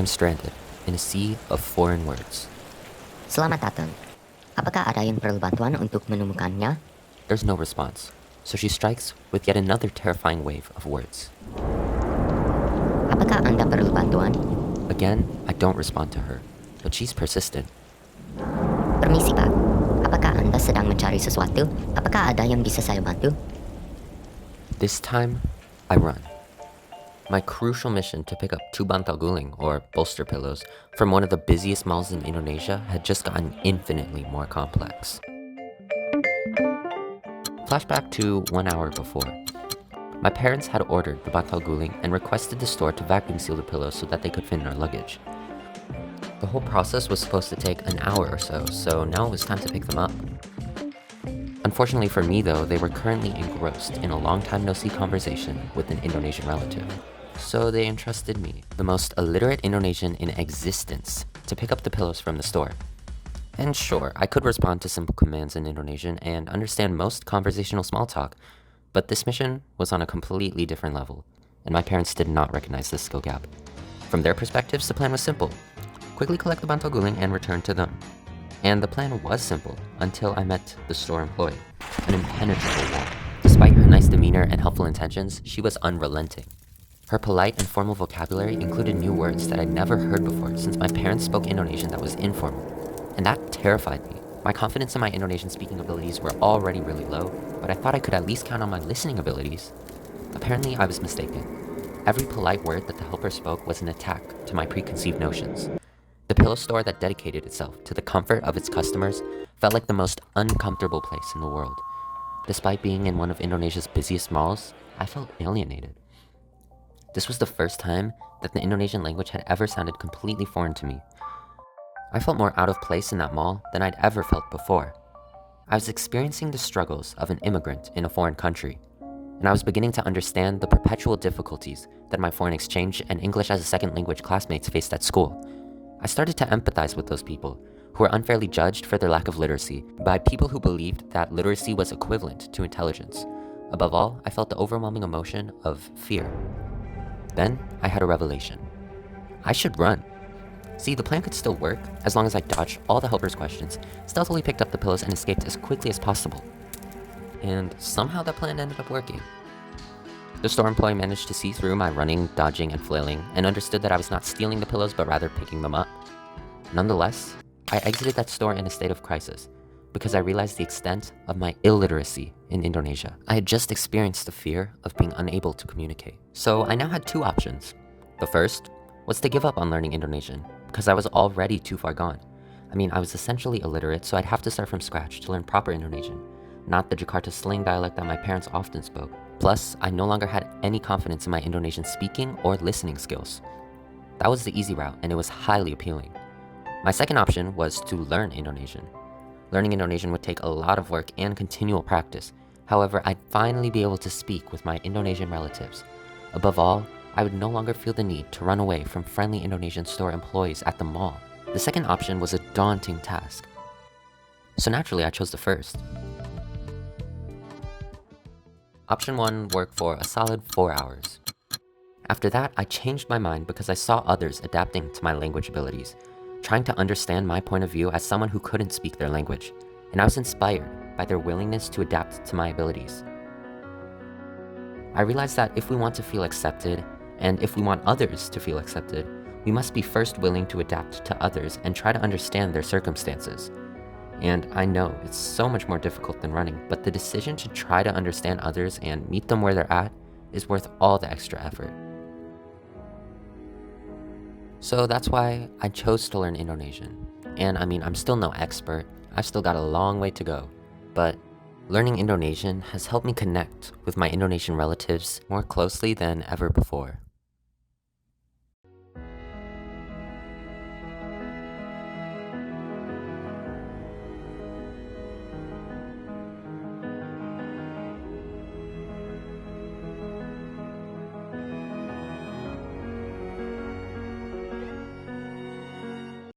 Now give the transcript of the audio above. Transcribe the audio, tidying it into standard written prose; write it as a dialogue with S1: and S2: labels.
S1: I'm stranded in a sea of foreign words.
S2: Selamat datang. Apakah ada yang perlu bantuan untuk menemukannya?
S1: There's no response, so she strikes with yet another terrifying wave of words.
S2: Apakah Anda perlu bantuan?
S1: Again, I don't respond to her, but she's persistent.
S2: Permisi, Pak. Apakah Anda sedang mencari sesuatu? Apakah ada yang bisa saya bantu?
S1: This time, I run. My crucial mission to pick up 2 bantal guling, or bolster pillows, from one of the busiest malls in Indonesia had just gotten infinitely more complex. Flashback to 1 hour before. My parents had ordered the bantal guling and requested the store to vacuum seal the pillows so that they could fit in our luggage. The whole process was supposed to take an hour or so now it was time to pick them up. Unfortunately for me though, they were currently engrossed in a long time no see conversation with an Indonesian relative. So they entrusted me, the most illiterate Indonesian in existence, to pick up the pillows from the store. And sure, I could respond to simple commands in Indonesian and understand most conversational small talk, but this mission was on a completely different level, and my parents did not recognize this skill gap. From their perspectives, the plan was simple. Quickly collect the bantal guling and return to them. And the plan was simple until I met the store employee, an impenetrable wall. Despite her nice demeanor and helpful intentions, she was unrelenting. Her polite and formal vocabulary included new words that I'd never heard before since my parents spoke Indonesian that was informal. And that terrified me. My confidence in my Indonesian speaking abilities were already really low, but I thought I could at least count on my listening abilities. Apparently, I was mistaken. Every polite word that the helper spoke was an attack to my preconceived notions. The pillow store that dedicated itself to the comfort of its customers felt like the most uncomfortable place in the world. Despite being in one of Indonesia's busiest malls, I felt alienated. This was the first time that the Indonesian language had ever sounded completely foreign to me. I felt more out of place in that mall than I'd ever felt before. I was experiencing the struggles of an immigrant in a foreign country, and I was beginning to understand the perpetual difficulties that my foreign exchange and English as a second language classmates faced at school. I started to empathize with those people who were unfairly judged for their lack of literacy by people who believed that literacy was equivalent to intelligence. Above all, I felt the overwhelming emotion of fear. Then, I had a revelation. I should run. See, the plan could still work as long as I dodged all the helper's questions, stealthily picked up the pillows, and escaped as quickly as possible. And somehow that plan ended up working. The store employee managed to see through my running, dodging, and flailing, and understood that I was not stealing the pillows but rather picking them up. Nonetheless, I exited that store in a state of crisis because I realized the extent of my illiteracy in Indonesia. I had just experienced the fear of being unable to communicate. So I now had 2 options. The first was to give up on learning Indonesian because I was already too far gone. I mean, I was essentially illiterate, so I'd have to start from scratch to learn proper Indonesian, not the Jakarta slang dialect that my parents often spoke. Plus, I no longer had any confidence in my Indonesian speaking or listening skills. That was the easy route, and it was highly appealing. My second option was to learn Indonesian. Learning Indonesian would take a lot of work and continual practice. However, I'd finally be able to speak with my Indonesian relatives. Above all, I would no longer feel the need to run away from friendly Indonesian store employees at the mall. The second option was a daunting task. So naturally, I chose the first. Option 1 worked for a solid 4 hours. After that, I changed my mind because I saw others adapting to my language abilities, trying to understand my point of view as someone who couldn't speak their language, and I was inspired by their willingness to adapt to my abilities. I realized that if we want to feel accepted, and if we want others to feel accepted, we must be first willing to adapt to others and try to understand their circumstances. And I know it's so much more difficult than running, but the decision to try to understand others and meet them where they're at is worth all the extra effort. So that's why I chose to learn Indonesian. And I mean, I'm still no expert, I've still got a long way to go, but learning Indonesian has helped me connect with my Indonesian relatives more closely than ever before.